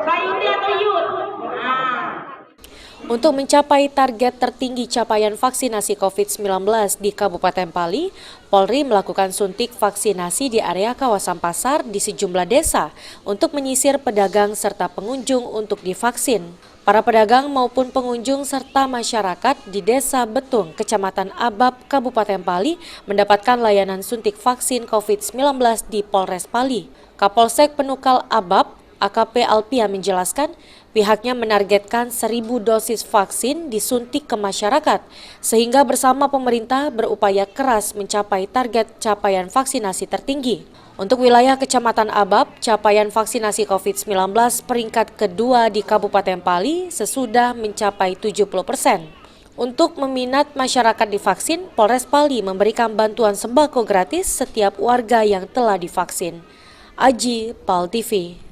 Sayuri atau Yud? Nah. Untuk mencapai target tertinggi capaian vaksinasi COVID-19 di Kabupaten Pali, Polri melakukan suntik vaksinasi di area kawasan pasar di sejumlah desa untuk menyisir pedagang serta pengunjung untuk divaksin. Para pedagang maupun pengunjung serta masyarakat di Desa Betung, Kecamatan Abab, Kabupaten Pali mendapatkan layanan suntik vaksin COVID-19 di Polres Pali. Kapolsek Penukal Abab, AKP Alpia menjelaskan, pihaknya menargetkan 1.000 dosis vaksin disuntik ke masyarakat, sehingga bersama pemerintah berupaya keras mencapai target capaian vaksinasi tertinggi. Untuk wilayah Kecamatan Abab, capaian vaksinasi COVID-19 peringkat kedua di Kabupaten Pali sesudah mencapai 70%. Untuk meminat masyarakat divaksin, Polres Pali memberikan bantuan sembako gratis setiap warga yang telah divaksin. Aji, Pal TV.